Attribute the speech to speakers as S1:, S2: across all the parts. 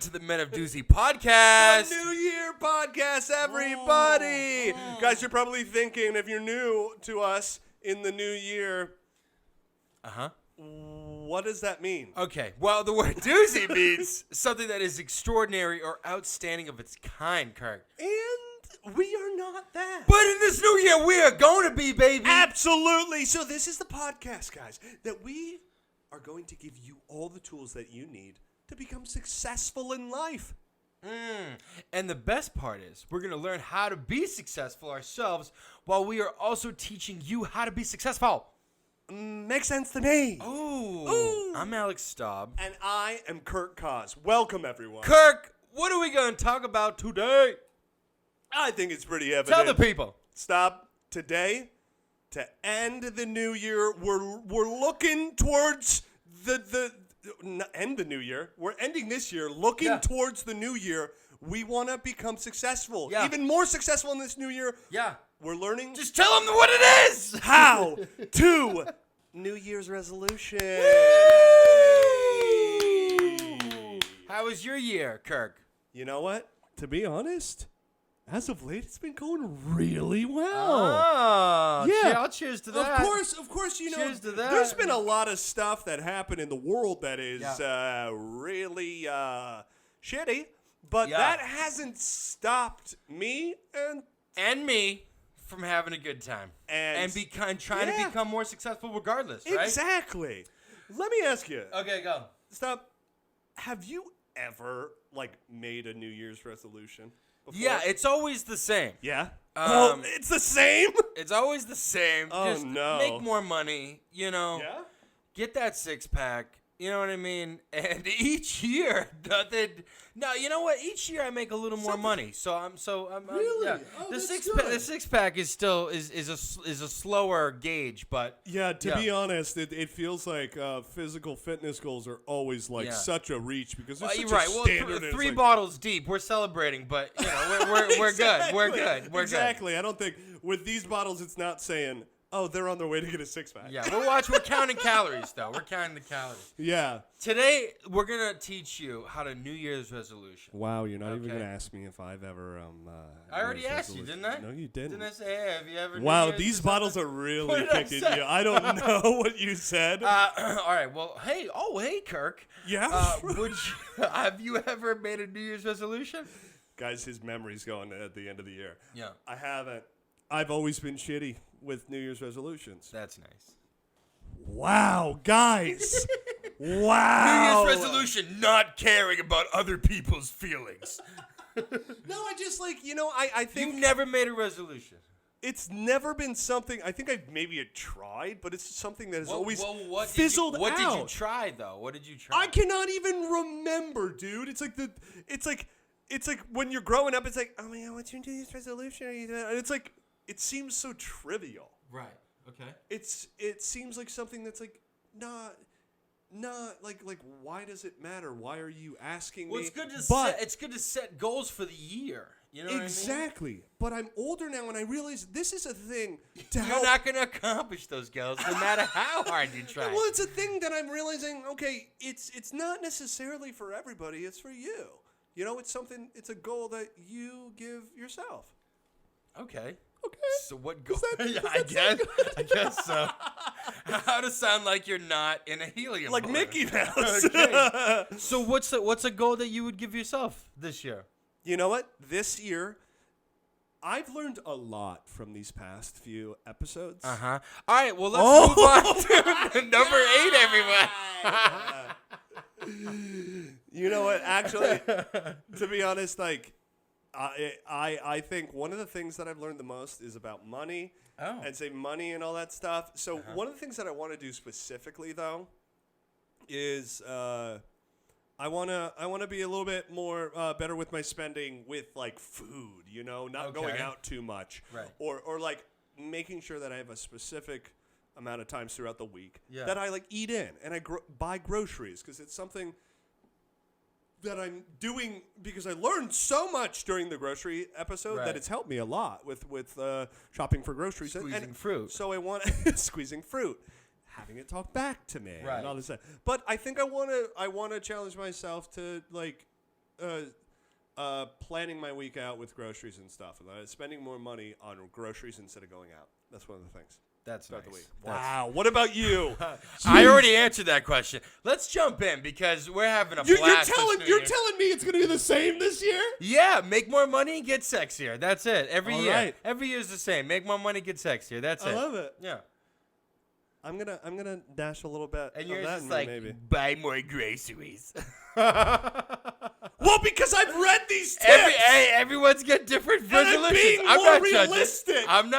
S1: to the Men of Doozy podcast.
S2: The New Year podcast, everybody. Guys, you're probably thinking, if you're new to us in the new year, what does that mean?
S1: Okay, well, the word doozy means something that is extraordinary or outstanding of its kind, Kirk.
S2: And we are not that.
S1: But in this new year, we are going to be, baby.
S2: Absolutely. So this is the podcast, guys, that we are going to give you all the tools that you need to become successful in life.
S1: And the best part is we're going to learn how to be successful ourselves while we are also teaching you how to be successful.
S2: Makes sense to me.
S1: Ooh. I'm Alex Staub.
S2: And I am Kirk Koz. Welcome, everyone.
S1: Kirk, what are we going to talk about today?
S2: I think it's pretty evident.
S1: Tell the people.
S2: Stop. Today, to end the new year, we're looking towards end the new year. We're ending this year looking towards the new year. We want to become successful.
S1: Yeah.
S2: Even more successful in this new year.
S1: Yeah.
S2: We're learning.
S1: Just tell them what it is.
S2: How to New Year's resolution.
S1: How was your year, Kirk?
S2: You know what? To be honest, as of late, it's been going really well.
S1: Oh,
S2: yeah.
S1: Cheers to that.
S2: Of course, you know,
S1: Cheers to that.
S2: there's been a lot of stuff that happened in the world that is really shitty, but that hasn't stopped me
S1: and me from having a good time and trying to become more successful regardless, right?
S2: Exactly. Let me ask you.
S1: Okay, go.
S2: Stop. Have you ever made a New Year's resolution before?
S1: Yeah, it's always the same.
S2: Yeah. It's the same.
S1: It's always the same.
S2: Oh,
S1: Just
S2: no.
S1: make more money, you know.
S2: Yeah.
S1: Get that six-pack, you know what I mean? And each year, you know what? Each year I make a little more money. So I'm
S2: Really?
S1: yeah.
S2: Oh,
S1: The
S2: that's
S1: the six-pack is still is a slower gauge, but
S2: Yeah, to be honest, it feels like physical fitness goals are always such a reach because there's
S1: you're
S2: such
S1: right.
S2: a
S1: Well,
S2: standard.
S1: three bottles deep, we're celebrating, but you know we're good. We're good. We're
S2: exactly. I don't think with these bottles it's not saying, oh, they're on their way to get a six-pack.
S1: good. Yeah, we're counting calories though. We're counting the calories.
S2: Yeah.
S1: Today we're gonna teach you how to New Year's resolution.
S2: Wow, you're not even
S1: Okay.
S2: gonna ask me if I've ever
S1: I already asked you, didn't I?
S2: No, you didn't.
S1: Didn't I say, hey, have you ever?
S2: Wow,
S1: New Year's
S2: these
S1: or
S2: bottles
S1: something?
S2: are really
S1: What did I
S2: kicking
S1: say?
S2: you. I don't know what you said.
S1: All right. Well, hey, Kirk.
S2: Yeah?
S1: Have you ever made a New Year's resolution?
S2: Guys, his memory's going at the end of the year.
S1: Yeah.
S2: I haven't. I've always been shitty with New Year's resolutions.
S1: That's nice.
S2: Wow, guys. Wow.
S1: New Year's resolution: not caring about other people's feelings.
S2: No, I just I think
S1: You've never made a resolution.
S2: it's never been something. I think I've maybe tried, but it's something that has always
S1: what
S2: fizzled
S1: What
S2: out.
S1: did you try though? What did you try?
S2: I cannot even remember, dude. It's like when you're growing up. It's like, oh my god, what's your New Year's resolution? Are you doing? And it's like it seems so trivial.
S1: Right. Okay.
S2: It seems like something that's not like why does it matter? Why are you asking
S1: Well,
S2: me?
S1: it's good to set goals for the year. You know
S2: exactly. But I'm older now, and I realize this is a thing to
S1: what I mean?
S2: help.
S1: You're not going to accomplish those goals no matter how hard you try.
S2: Well, it's a thing that I'm realizing. Okay, it's not necessarily for everybody. It's for you. You know, it's something. It's a goal that you give yourself.
S1: Okay.
S2: Okay.
S1: So what goal?
S2: Does that
S1: I guess so. How to sound like you're not in a helium
S2: like
S1: balloon.
S2: Mickey Mouse.
S1: Okay. So what's a goal that you would give yourself this year?
S2: You know what? This year, I've learned a lot from these past few episodes.
S1: All right. Well, let's move on to number 8, everyone.
S2: You know what? Actually, to be honest, I think one of the things that I've learned the most is about money and say money and all that stuff. So one of the things that I want to do specifically though is I want to be a little bit more better with my spending with food, you know, not going out too much.
S1: Right.
S2: Or making sure that I have a specific amount of times throughout the week
S1: Yeah.
S2: that I eat in and I buy groceries because it's something that I'm doing because I learned so much during the grocery episode that it's helped me a lot with shopping for groceries.
S1: Squeezing fruit.
S2: So I want squeezing fruit, having it talk back to me,
S1: Right.
S2: and all this stuff. But I think I want to challenge myself to planning my week out with groceries and stuff, and spending more money on groceries instead of going out. That's one of the things.
S1: That's
S2: Start
S1: nice.
S2: the week. Wow. What about you?
S1: I already answered that question. Let's jump in because we're having a blast.
S2: You're telling me it's going to be the same this year?
S1: Yeah, make more money, get sexier. That's it. Every year.
S2: Right.
S1: Every year's the same. Make more money, get sexier. That's it.
S2: I love it.
S1: Yeah.
S2: I'm gonna dash a little bit
S1: And
S2: of
S1: you're
S2: that
S1: just
S2: in
S1: like,
S2: me, maybe.
S1: buy more groceries.
S2: Well, because I've read these tips.
S1: Everyone's got different resolutions.
S2: I'm being
S1: I'm
S2: more
S1: not
S2: realistic.
S1: Judging. I'm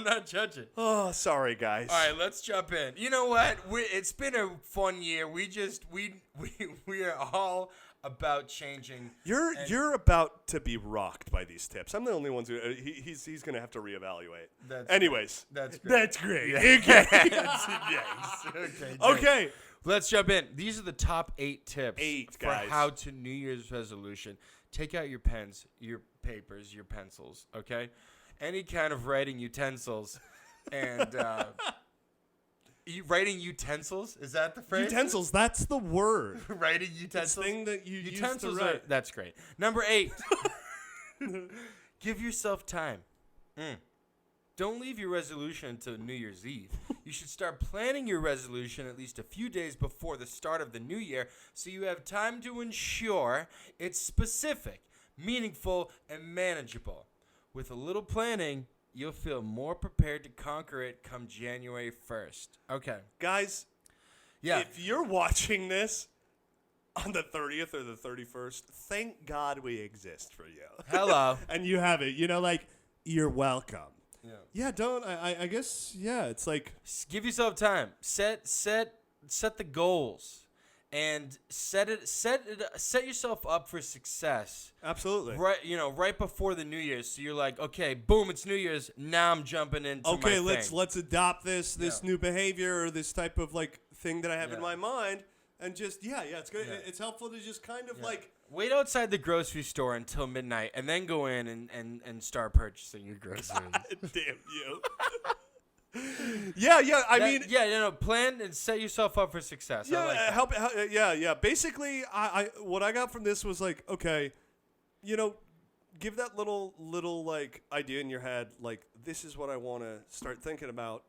S1: not judging.
S2: Oh, sorry, guys.
S1: All right, let's jump in. You know what? It's been a fun year. We are all about changing.
S2: You're about to be rocked by these tips. I'm the only one who he's gonna have to reevaluate. Anyways,
S1: that's great.
S2: That's great.
S1: Yeah.
S2: Okay.
S1: Yes.
S2: Okay.
S1: Let's jump in. These are the top 8 tips for
S2: guys.
S1: how to New Year's resolution. Take out your pens, your papers, your pencils, okay? Any kind of writing utensils. And writing utensils? Is that the phrase?
S2: Utensils, that's the word.
S1: Writing utensils?
S2: It's thing that you
S1: utensils
S2: use to write.
S1: That's great. Number 8. Give yourself time. Don't leave your resolution until New Year's Eve. You should start planning your resolution at least a few days before the start of the new year so you have time to ensure it's specific, meaningful, and manageable. With a little planning, you'll feel more prepared to conquer it come January 1st. Okay.
S2: Guys, if you're watching this on the 30th or the 31st, thank God we exist for you.
S1: Hello.
S2: And you have it. You're welcome.
S1: Yeah.
S2: I guess, it's like.
S1: Give yourself time. Set the goals. And set yourself up for success.
S2: Absolutely.
S1: Right before the New Year's. So you're like, okay, boom, it's New Year's. Now I'm jumping into my thing.
S2: let's adopt this new behavior or this type of thing that I have in my mind, and just it's good. Yeah. It's helpful to just kind of
S1: wait outside the grocery store until midnight, and then go in and start purchasing your groceries.
S2: God damn you.
S1: Plan and set yourself up for success.
S2: Yeah,
S1: I like that.
S2: Basically, I what I got from this was okay, give that little idea in your head, this is what I want to start thinking about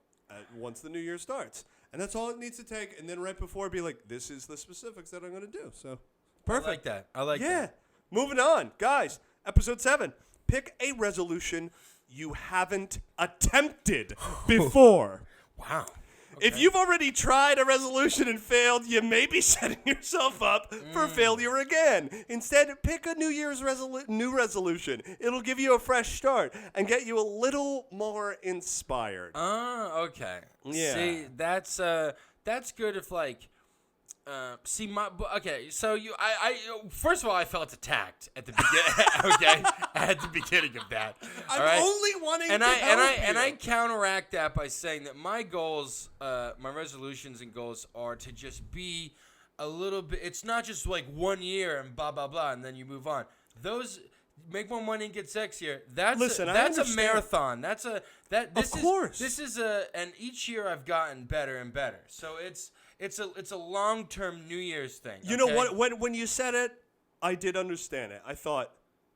S2: once the new year starts, and that's all it needs to take. And then right before, be like, this is the specifics that I'm going to do. So, perfect.
S1: I like that.
S2: Yeah. Moving on, guys. Episode 7. Pick a resolution you haven't attempted before.
S1: Wow. Okay.
S2: If you've already tried a resolution and failed, you may be setting yourself up for failure again. Instead, pick a New Year's new resolution. It'll give you a fresh start and get you a little more inspired.
S1: Okay.
S2: Yeah.
S1: See, that's good if so first of all, I felt attacked at the beginning. Okay, at the beginning of that.
S2: I'm only wanting to help you.
S1: And I counteract that by saying that my goals, my resolutions and goals are to just be a little bit. It's not just 1 year and blah blah blah, and then you move on. Those make more money and get sexier. That's a marathon. This is and each year I've gotten better and better. So it's a long-term New Year's thing.
S2: You know what? When you said it, I did understand it. I thought,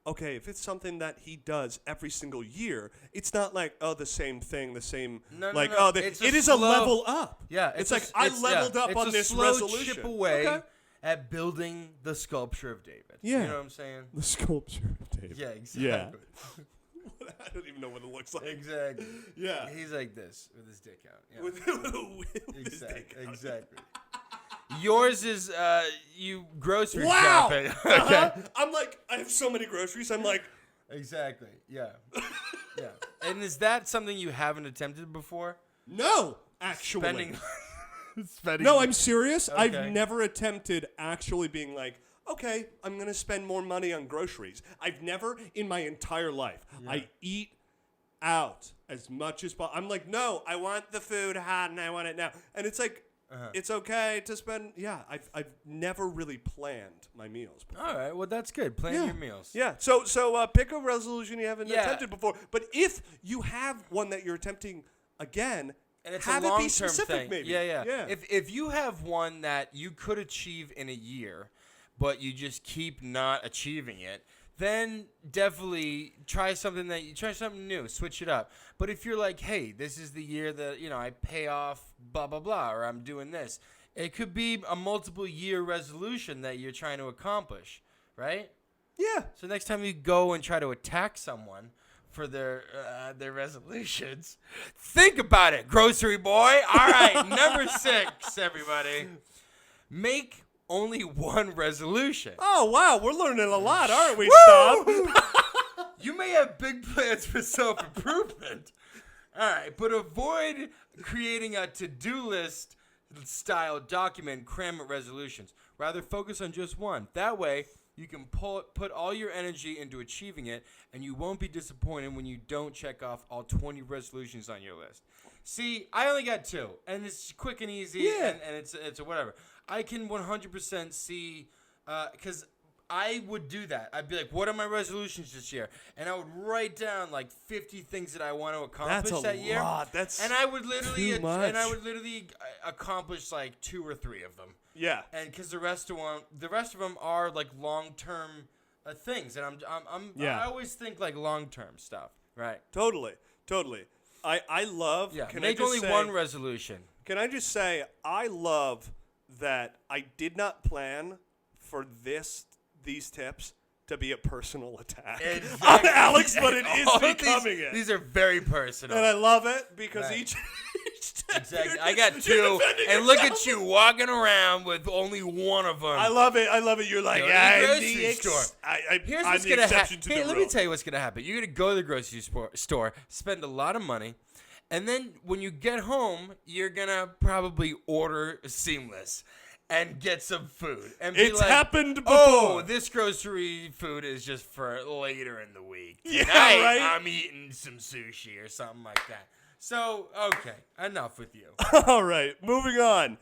S2: okay, if it's something that he does every single year, it's not the same thing, the same.
S1: No.
S2: It is a level up.
S1: Yeah,
S2: it's I leveled up on this resolution.
S1: It's a slow chip away at building the sculpture of David.
S2: Yeah,
S1: you know what I'm saying?
S2: The sculpture of David.
S1: Yeah, exactly.
S2: Yeah. I don't even know what it looks like.
S1: Exactly.
S2: Yeah.
S1: He's like this with his dick out. Yeah.
S2: With his dick out.
S1: Exactly. Yours is you grocery
S2: wow.
S1: shopping.
S2: Okay. I'm I have so many groceries. I'm
S1: Exactly. Yeah. Yeah. And is that something you haven't attempted before?
S2: No, actually.
S1: Spending.
S2: No, I'm serious.
S1: Okay.
S2: I've never attempted actually being okay, I'm going to spend more money on groceries. I've never in my entire life. Yeah. I eat out as much as possible. I'm no, I want the food hot and I want it now. And it's it's okay to spend. Yeah, I've never really planned my meals before.
S1: All right, well, that's good. Plan your meals.
S2: Yeah, so pick a resolution you haven't attempted before. But if you have one that you're attempting again,
S1: and it's
S2: have
S1: a long-term
S2: it be specific,
S1: thing.
S2: maybe.
S1: Yeah. If you have one that you could achieve in a year, but you just keep not achieving it, then definitely try something new, switch it up. But if you're like, hey, this is the year that, I pay off blah, blah, blah, or I'm doing this, it could be a multiple year resolution that you're trying to accomplish, right?
S2: Yeah.
S1: So next time you go and try to attack someone for their resolutions, think about it, grocery boy. All right, number 6, everybody. Make only one resolution.
S2: Oh, wow. We're learning a lot, aren't we,
S1: Woo!
S2: Staub?
S1: You may have big plans for self-improvement. All right, but avoid creating a to-do list style document cram resolutions. Rather, focus on just one. That way, you can put all your energy into achieving it, and you won't be disappointed when you don't check off all 20 resolutions on your list. See, I only got 2, and it's quick and easy,
S2: Yeah.
S1: and it's a whatever. I can 100% see, because I would do that. I'd be like, what are my resolutions this year? And I would write down like 50 things that I want to accomplish that year.
S2: That's
S1: and I would literally
S2: too much.
S1: accomplish like 2 or 3 of them.
S2: Yeah.
S1: And because the rest of them are like long-term things, and I always think like long-term stuff, right?
S2: Totally. I love.
S1: Yeah.
S2: Can
S1: Make
S2: I just
S1: only
S2: say,
S1: one resolution.
S2: Can I just say I love that I did not plan for these tips to be a personal attack on Alex, but it is becoming it.
S1: These are very personal.
S2: And I love it because each
S1: exactly. I got 2, and look at you walking around with only one of them.
S2: I love it. You're like, I'm the
S1: store. Here's
S2: I'm
S1: what's
S2: the
S1: gonna
S2: exception to the
S1: Hey, let
S2: rule.
S1: me tell you what's gonna happen. You're gonna go to the grocery store, spend a lot of money, and then when you get home, you're gonna probably order Seamless and get some food. And be
S2: It's
S1: like,
S2: happened before.
S1: Oh, this grocery food is just for later in the week.
S2: Yeah,
S1: Tonight,
S2: right?
S1: I'm eating some sushi or something like that. So, okay, enough with you.
S2: All right, moving on.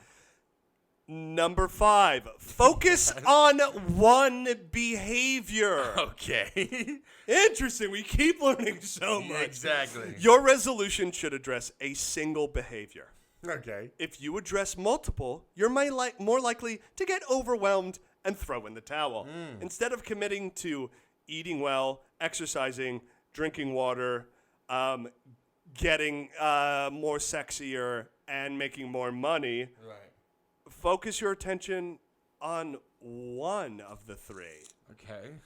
S2: Number 5, focus on one behavior.
S1: Okay.
S2: Interesting. We keep learning so much.
S1: Exactly.
S2: Your resolution should address a single behavior.
S1: Okay.
S2: If you address multiple, you're more likely to get overwhelmed and throw in the towel. Instead of committing to eating well, exercising, drinking water, getting more sexier, and making more money,
S1: Right.
S2: focus your attention on one of the 3.
S1: Okay.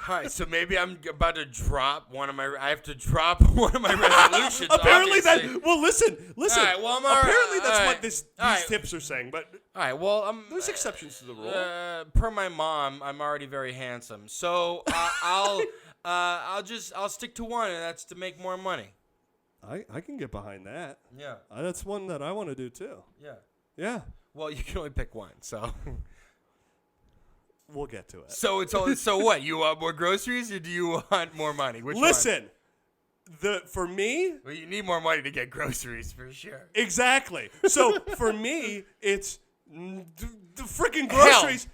S1: All right, so maybe I'm about to drop one of my. I have to drop one of my resolutions.
S2: Apparently
S1: obviously.
S2: Well, listen.
S1: All right, well,
S2: Apparently that's what these
S1: right.
S2: tips are saying, but
S1: All right, well,
S2: there's exceptions to the rule.
S1: Per my mom, I'm already very handsome, so I'll stick to one, and that's to make more money.
S2: I can get behind that.
S1: Yeah.
S2: That's one that I want to do too.
S1: Yeah.
S2: Yeah.
S1: Well, you can only pick one, so.
S2: We'll get to it.
S1: So it's all. So what? You want more groceries, or do you want more money? Which
S2: Listen, for me.
S1: Well, you need more money to get groceries for sure.
S2: Exactly. So for me, it's the freaking groceries.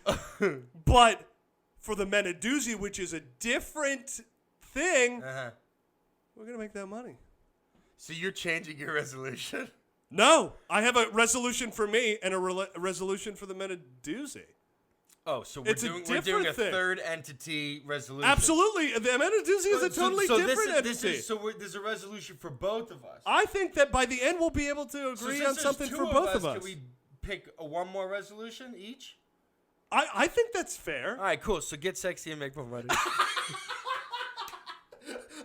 S2: But for the men at Doozy, which is a different thing, we're gonna make that money.
S1: So you're changing your resolution?
S2: No, I have a resolution for me and a resolution for the men at Doozy.
S1: Oh, so we're doing a third entity resolution.
S2: Absolutely. The men at Doozy is a totally different entity.
S1: There's a resolution for both of us.
S2: I think that by the end we'll be able to agree on something for both of us.
S1: Can we pick one more resolution each?
S2: I think that's fair.
S1: All right, cool. So get sexy and make more money.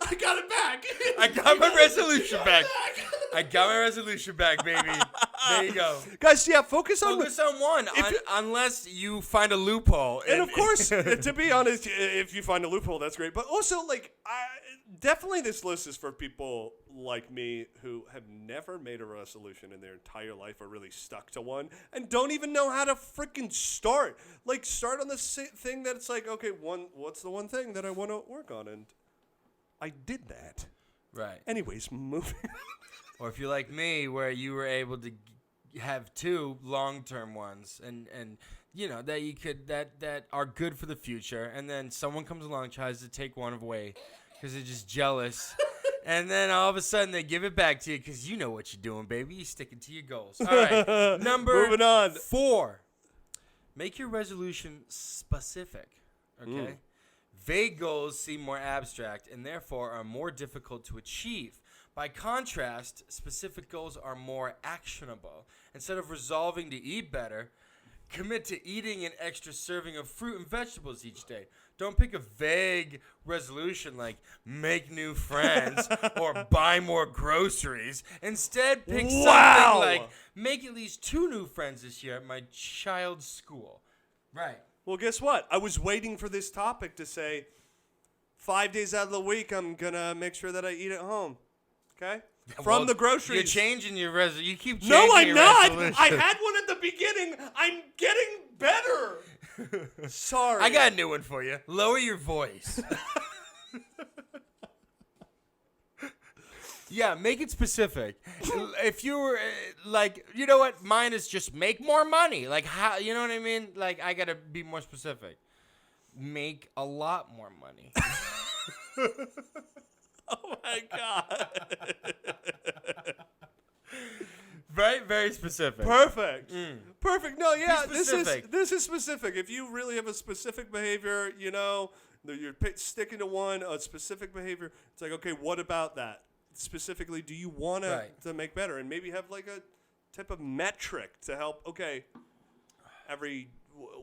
S2: I got it back.
S1: I got my resolution back. I got my resolution back, baby. There you go.
S2: Guys, yeah, focus on
S1: one, unless you find a loophole.
S2: And of course, to be honest, if you find a loophole, that's great. But also, definitely this list is for people like me who have never made a resolution in their entire life or really stuck to one and don't even know how to freaking start. Like, start on the thing that it's like, okay, what's the one thing that I want to work on? And I did that.
S1: Right.
S2: Anyways, moving on.
S1: Or if you're like me, where you were able to have 2 long-term ones, and you know that you could that are good for the future, and then someone comes along tries to take one away because they're just jealous, and then all of a sudden they give it back to you because you know what you're doing, baby. You're sticking to your goals. All right, number
S2: moving on.
S1: 4. Make your resolution specific, okay? Vague goals seem more abstract and therefore are more difficult to achieve. By contrast, specific goals are more actionable. Instead of resolving to eat better, commit to eating an extra serving of fruit and vegetables each day. Don't pick a vague resolution like make new friends or buy more groceries. Instead, pick something like make at least 2 new friends this year at my child's school. Right.
S2: Well, guess what? I was waiting for this topic to say 5 days out of the week, I'm going to make sure that I eat at home. Okay? From the groceries.
S1: You're changing your resolution. You keep changing
S2: No, I'm
S1: your
S2: not.
S1: resolution.
S2: I had one at the beginning. I'm getting better. Sorry.
S1: I got a new one for you. Lower your voice. Yeah, make it specific. If you were like, you know what? Mine is just make more money. Like, how? You know what I mean? Like, I gotta be more specific. Make a lot more money.
S2: Oh my God.
S1: Right? Very specific.
S2: Perfect. Perfect. No, yeah, this is specific. If you really have a specific behavior, you know, you're sticking to a specific behavior. It's like, okay, what about that? Specifically, do you want to make better? And maybe have like a type of metric to help, okay, every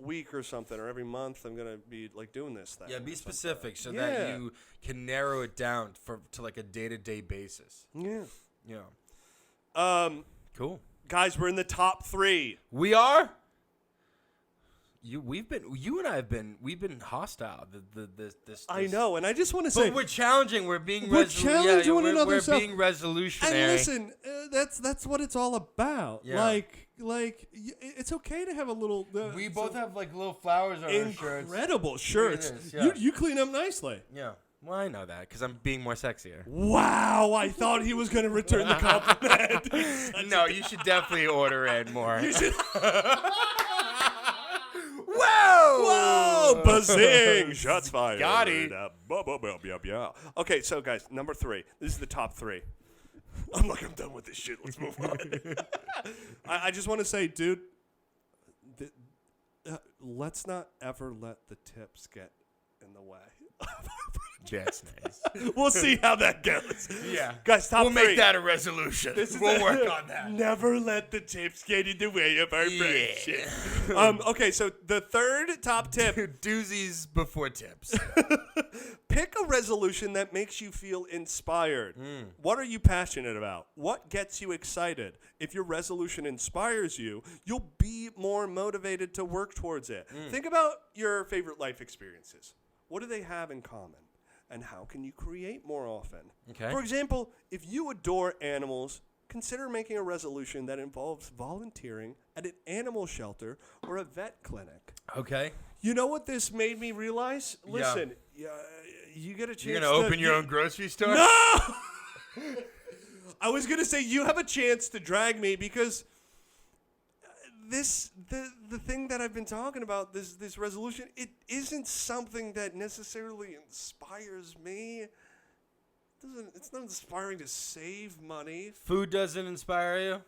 S2: week or something or every month I'm going to be like doing this thing.
S1: Yeah, be specific so that you can narrow it down to like a day-to-day basis.
S2: Yeah.
S1: Yeah. Cool.
S2: Guys, we're in the top 3.
S1: We are? You and I have been hostile. This
S2: I know, and I just want to say,
S1: but we're challenging. We're being
S2: challenging one another.
S1: We're being resolutionary.
S2: And listen, that's what it's all about.
S1: Yeah.
S2: Like it's okay to have a little.
S1: We both have like little flowers on our shirts.
S2: Incredible shirts. You clean up nicely.
S1: Yeah. Well, I know that because I'm being more sexier.
S2: Wow, I thought he was going to return the compliment.
S1: No, you should definitely order in more.
S2: You should.
S1: Whoa!
S2: Buzzing! Shots fired.
S1: Got it.
S2: Okay, so guys, number 3. This is the top 3. I'm done with this shit. Let's move on. I just want to say, dude, let's not ever let the tips get in the way.
S1: That's nice.
S2: We'll see how that goes.
S1: Yeah.
S2: Guys, top 3.
S1: We'll make that a resolution. We'll work on that.
S2: Never let the tips get in the way of our friendship. Okay, so the third top tip.
S1: Doozies before tips.
S2: Pick a resolution that makes you feel inspired. What are you passionate about? What gets you excited? If your resolution inspires you, you'll be more motivated to work towards it. Think about your favorite life experiences. What do they have in common? And how can you create more often?
S1: Okay.
S2: For example, if you adore animals, consider making a resolution that involves volunteering at an animal shelter or a vet clinic.
S1: Okay.
S2: You know what this made me realize? Listen, you get a chance.
S1: You're going to open your own grocery store?
S2: No! I was going to say you have a chance to drag me because the thing that I've been talking about, this resolution, it isn't something that necessarily inspires me. It's not inspiring to save money.
S1: Food doesn't inspire you?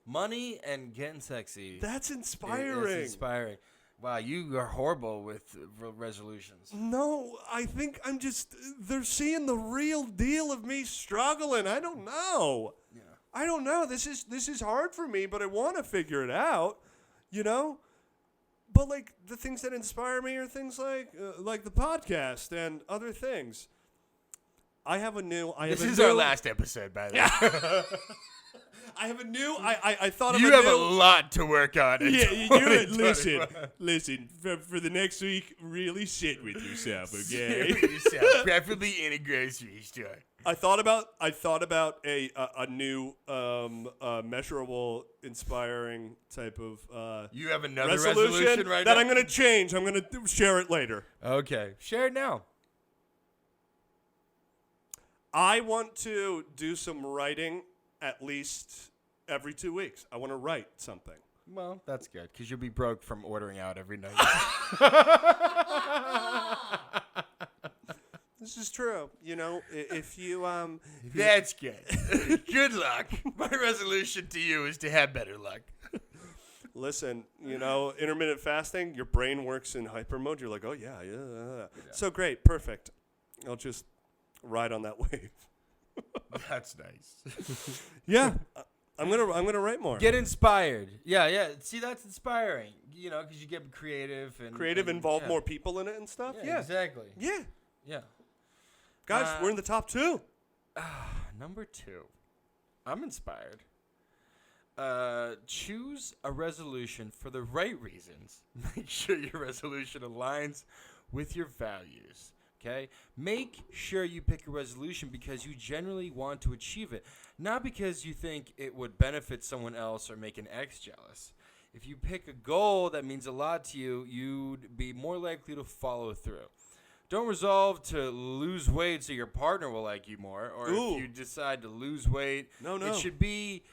S1: Money and getting sexy.
S2: That's inspiring.
S1: It's inspiring. Wow, you are horrible with resolutions.
S2: No, I think they're seeing the real deal of me struggling. I don't know. Yeah. I don't know. This is hard for me, but I want to figure it out, you know? But like the things that inspire me are things like the podcast and other things.
S1: This is our last episode, by the way.
S2: I have a new. I thought of
S1: you have a lot to work on.
S2: Yeah, listen. For the next week, really sit with yourself, okay?
S1: Sit with yourself, preferably in a grocery store.
S2: I thought about a new measurable, inspiring type of.
S1: You have another resolution right
S2: that
S1: now?
S2: I'm going to change. I'm going to share it later.
S1: Okay, share it now.
S2: I want to do some writing at least every 2 weeks. I want to write something.
S1: Well, that's good, because you'll be broke from ordering out every night.
S2: This is true. You know, if you
S1: That's good. Good luck. My resolution to you is to have better luck.
S2: Listen, intermittent fasting, your brain works in hyper mode. You're like, oh, yeah. So great. Perfect. I'll just ride on that wave.
S1: That's nice.
S2: Yeah. I'm gonna write more.
S1: Get inspired. Yeah. See, that's inspiring. Because you get creative and
S2: involve more people in it and stuff. Yeah.
S1: Exactly.
S2: Yeah. Guys, we're in the top 2.
S1: Number 2. I'm inspired. Choose a resolution for the right reasons. Make sure your resolution aligns with your values. Okay? Make sure you pick a resolution because you generally want to achieve it, not because you think it would benefit someone else or make an ex jealous. If you pick a goal that means a lot to you, you'd be more likely to follow through. Don't resolve to lose weight so your partner will like you more, or if you decide to lose weight, it should be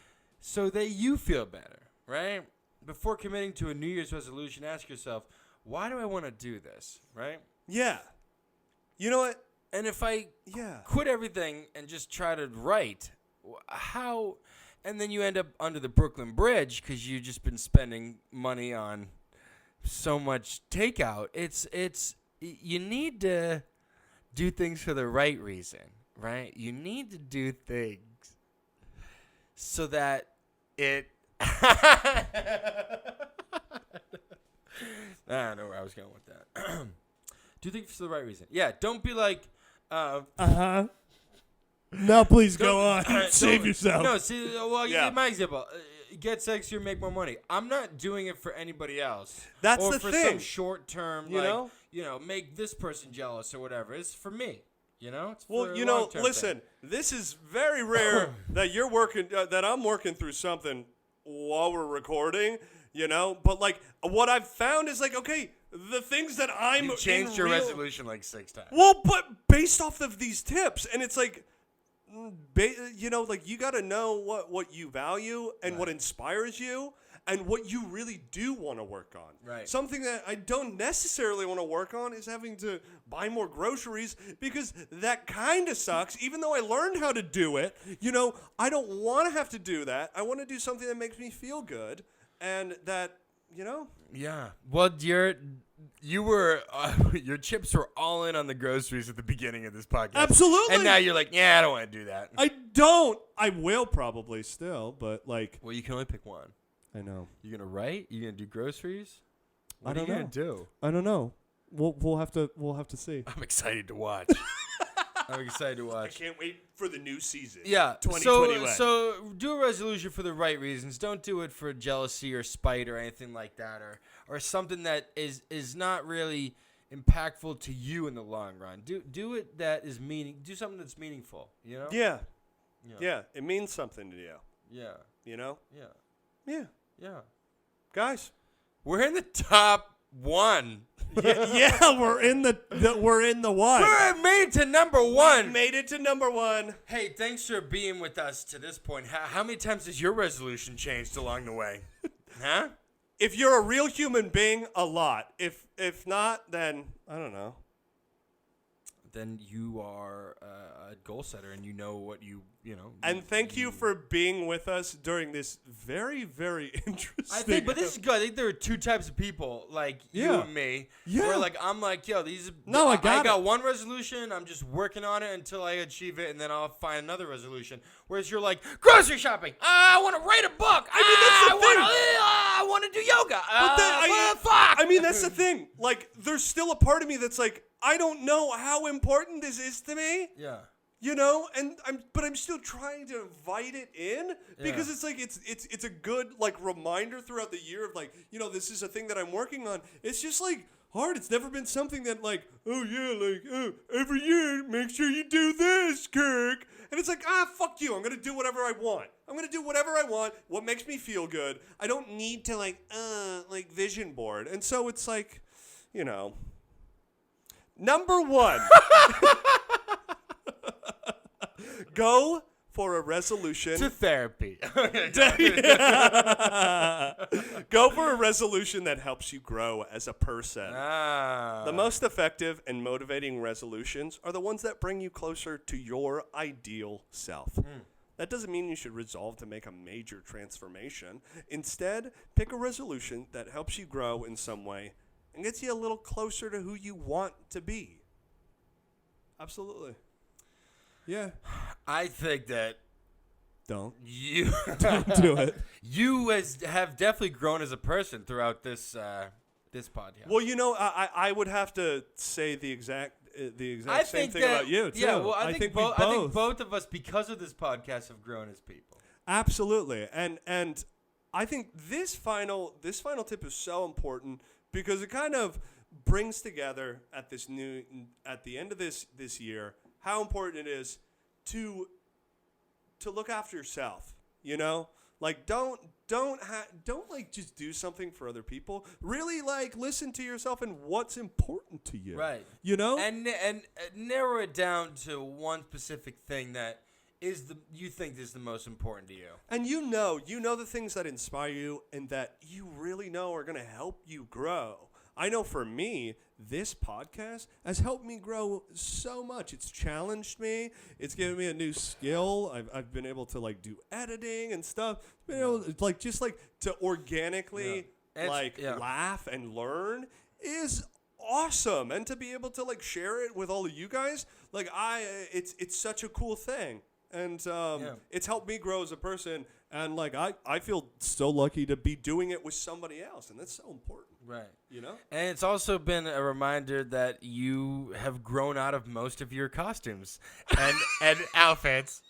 S1: so that you feel better, right? Before committing to a New Year's resolution, ask yourself, why do I want to do this, right?
S2: Yeah. You know what?
S1: And if I quit everything and just try to write, how? And then you end up under the Brooklyn Bridge because you've just been spending money on so much takeout. You need to do things for the right reason, right? You need to do things so that it... I don't know where I was going with that. Do things for the right reason. Yeah, don't be like...
S3: Now please go on. Save yourself.
S1: No, see, my example. Get sexier, make more money. I'm not doing it for anybody else.
S2: That's
S1: or
S2: the
S1: for
S2: thing.
S1: some short term, make this person jealous or whatever. It's for me. It's for a long-term
S2: listen.
S1: thing.
S2: This is very rare that you're working, that I'm working through something while we're recording. But like what I've found is like, okay, the things that I'm
S1: you changed your resolution like 6 times.
S2: Well, but based off of these tips, and it's like. You got to know what you value and what inspires you and what you really do want to work on.
S1: Right.
S2: Something that I don't necessarily want to work on is having to buy more groceries because that kind of sucks. Even though I learned how to do it, I don't want to have to do that. I want to do something that makes me feel good and that,
S1: Yeah. Well, your chips were all in on the groceries at the beginning of this podcast.
S2: Absolutely.
S1: And now you're like, yeah, I don't want to do that.
S2: I don't. I will probably still, but like.
S1: Well, you can only pick one.
S2: I know.
S1: You're gonna write? You're gonna do groceries?
S2: What are you gonna
S1: do?
S2: I don't know. We'll have to see.
S1: I'm excited to watch. I
S2: can't wait for the new season.
S1: Yeah.
S2: 2021.
S1: So do a resolution for the right reasons. Don't do it for jealousy or spite or anything like that, or something that is not really impactful to you in the long run. Do it that is do something that's meaningful.
S2: Yeah. It means something to you.
S1: Yeah.
S2: Yeah.
S1: Yeah.
S2: Guys,
S1: we're in the top 1.
S3: Yeah, we're in the one.
S1: We made it to number 1.
S2: We made it to number 1.
S1: Hey, thanks for being with us to this point. How many times has your resolution changed along the way? Huh?
S2: If you're a real human being, a lot. If not, then I don't know.
S1: Then you are a goal setter, and you know what you.
S2: And thank you for being with us during this very, very interesting.
S1: But this is good. I think there are 2 types of people, like you and me.
S2: Yeah.
S1: Where like I'm like, yo, these.
S2: No, I got
S1: one resolution. I'm just working on it until I achieve it, and then I'll find another resolution. Whereas you're like grocery shopping. I want to write a book. I want to do yoga. Fuck.
S2: I mean, that's the thing. Like, there's still a part of me that's like, I don't know how important this is to me.
S1: Yeah.
S2: But I'm still trying to invite it in because it's like it's a good like reminder throughout the year of like, this is a thing that I'm working on. It's just like hard. It's never been something that like, every year make sure you do this, Kirk. And it's like, fuck you. I'm going to do whatever I want. What makes me feel good. I don't need to like vision board. And so it's like, number 1. Go for a resolution.
S1: To therapy.
S2: Go for a resolution that helps you grow as a person. The most effective and motivating resolutions are the ones that bring you closer to your ideal self. That doesn't mean you should resolve to make a major transformation. Instead, pick a resolution that helps you grow in some way and gets you a little closer to who you want to be. Absolutely. Yeah.
S1: I think that
S2: Don't
S1: you
S2: do it.
S1: You have definitely grown as a person throughout this podcast.
S2: Well, I would have to say the exact same thing about you too.
S1: Yeah, well, I think
S2: we
S1: I think both of us, because of this podcast, have grown as people.
S2: Absolutely, and I think this final tip is so important because it kind of brings together at the end of this year how important it is to look after yourself. Like don't like just do something for other people. Really like listen to yourself and what's important to you.
S1: Right. And narrow it down to one specific thing that you think is the most important to you. And
S2: you know the things that inspire you and that you really know are going to help you grow. I know for me, this podcast has helped me grow so much. It's challenged me. It's given me a new skill. I've been able to like do editing and stuff. Been able to, to organically laugh and learn is awesome. And to be able to like share it with all of you guys, it's such a cool thing. And it's helped me grow as a person. And like I feel so lucky to be doing it with somebody else, and that's so important.
S1: Right. And it's also been a reminder that you have grown out of most of your costumes and outfits.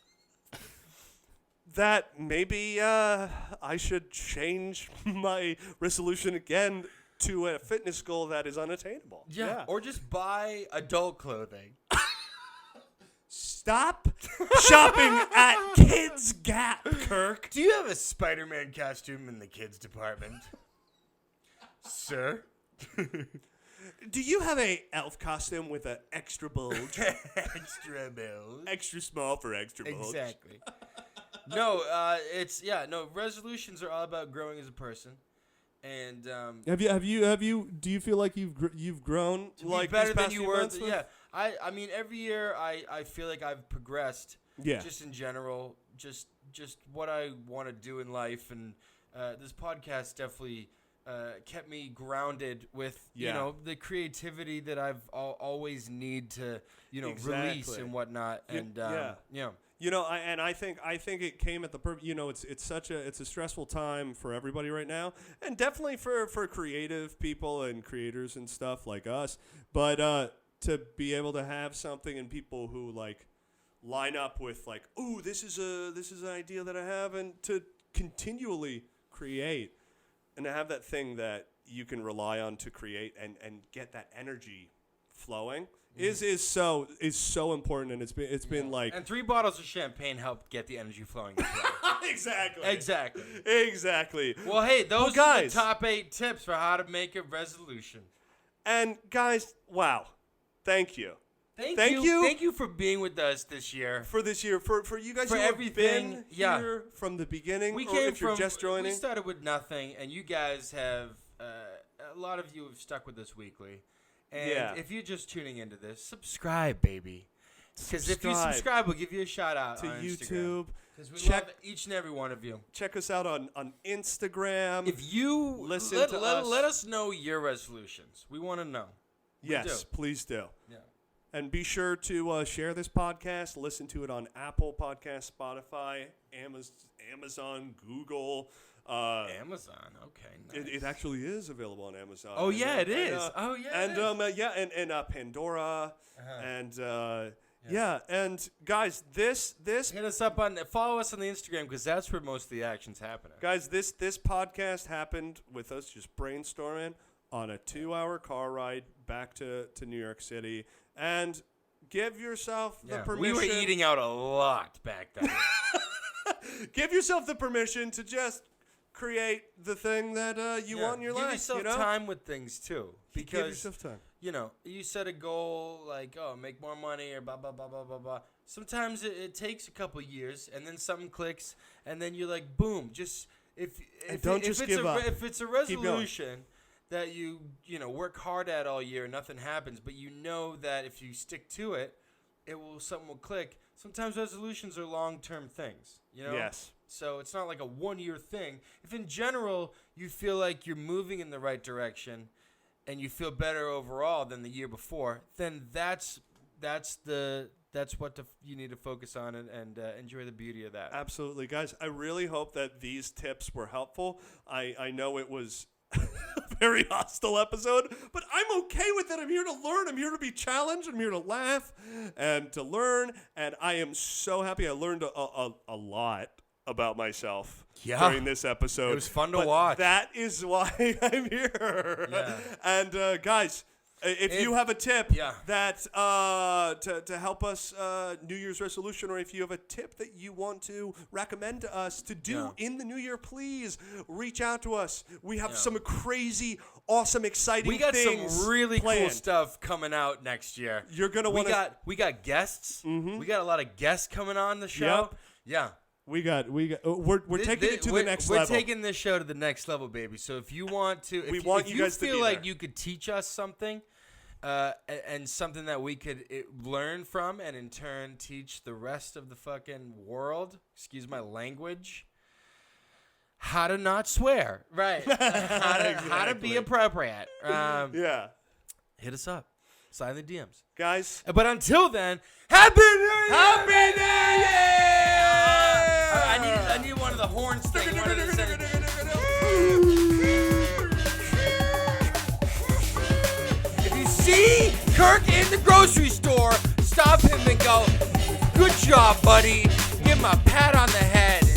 S2: That maybe I should change my resolution again to a fitness goal that is unattainable.
S1: Yeah. Or just buy adult clothing.
S2: Stop shopping at Kids Gap, Kirk.
S1: Do you have a Spider-Man costume in the kids department? Sir?
S2: Do you have a elf costume with an extra bulge?
S1: Extra bulge.
S2: Extra small for extra bulge.
S1: Exactly. Resolutions are all about growing as a person. And
S2: have you do you feel like you've grown
S1: to be better than you were? Yeah. I mean every year I feel like I've progressed.
S2: Yeah.
S1: Just in general, just what I want to do in life, and this podcast definitely kept me grounded with the creativity that I've always need to release and whatnot. And
S2: I think it came at the perfect. It's a stressful time for everybody right now, and definitely for creative people and creators and stuff like us. But to be able to have something and people who like line up with like, ooh, this is an idea that I have, and to continually create and to have that thing that you can rely on to create and get that energy flowing. Is so important, and it's been like,
S1: and 3 bottles of champagne helped get the energy flowing.
S2: Exactly.
S1: Well, hey, those are the top 8 tips for how to make a resolution.
S2: And guys, wow, thank you.
S1: Thank you for being with us this year.
S2: For you guys
S1: for
S2: who
S1: everything,
S2: have been here from the beginning, if you're just joining.
S1: We started with nothing, and you guys have a lot of you have stuck with us weekly. And if you're just tuning into this, subscribe, baby. Because if you subscribe, we'll give you a shout out
S2: to
S1: on
S2: YouTube.
S1: Because we love each and every one of you.
S2: Check us out on Instagram.
S1: If you
S2: listen to us,
S1: let us know your resolutions. We want to know.
S2: Yes, please do.
S1: Yeah.
S2: And be sure to share this podcast. Listen to it on Apple Podcasts, Spotify, Amazon, Google.
S1: Amazon, okay. Nice.
S2: It actually is available on Amazon.
S1: Oh yeah, it is.
S2: And Pandora, and and guys, this
S1: hit us up follow us on the Instagram because that's where most of the action's happening.
S2: Guys, this podcast happened with us just brainstorming on a 2-hour car ride back to New York City, and give yourself the permission.
S1: We were eating out a lot back then.
S2: Give yourself the permission to just create the thing that you want in your life.
S1: Give yourself time with things too, because
S2: give yourself time.
S1: You set a goal like, make more money or blah blah blah blah blah blah. Sometimes it takes a couple years, and then something clicks, and then you're like, boom. Just if
S2: give up.
S1: If it's a resolution that you work hard at all year, nothing happens, but you know that if you stick to it, something will click. Sometimes resolutions are long-term things, you know?
S2: Yes.
S1: So it's not like a one-year thing. If in general you feel like you're moving in the right direction and you feel better overall than the year before, then that's what you need to focus on and enjoy the beauty of that.
S2: Absolutely. Guys, I really hope that these tips were helpful. I know it was a very hostile episode, but I'm okay with it. I'm here to learn. I'm here to be challenged. I'm here to laugh and to learn. And I am so happy I learned a lot about myself during this episode.
S1: It was fun to watch.
S2: That is why I'm here.
S1: Yeah.
S2: And guys, if you have a tip that to help us New Year's resolution, or if you have a tip that you want to recommend to us to do in the new year, please reach out to us. We have some crazy, awesome, exciting things.
S1: We got some really
S2: planned.
S1: cool stuff coming out next year.
S2: You're gonna want to.
S1: We got guests. Mm-hmm. We got a lot of guests coming on the show.
S2: Yep.
S1: Yeah.
S2: We're taking it to the next level.
S1: We're taking this show to the next level, baby. So if you want to, if you feel like you could teach us something, and something that we could learn from, and in turn teach the rest of the fucking world, excuse my language, how to not swear, right? How to be appropriate. Hit us up. Sign the DMs,
S2: guys.
S1: But until then, Happy New Year!
S2: Happy New Year!
S1: I need one of the horns thing. If you see Kirk in the grocery store, stop him and go, "Good job, buddy." Give him a pat on the head.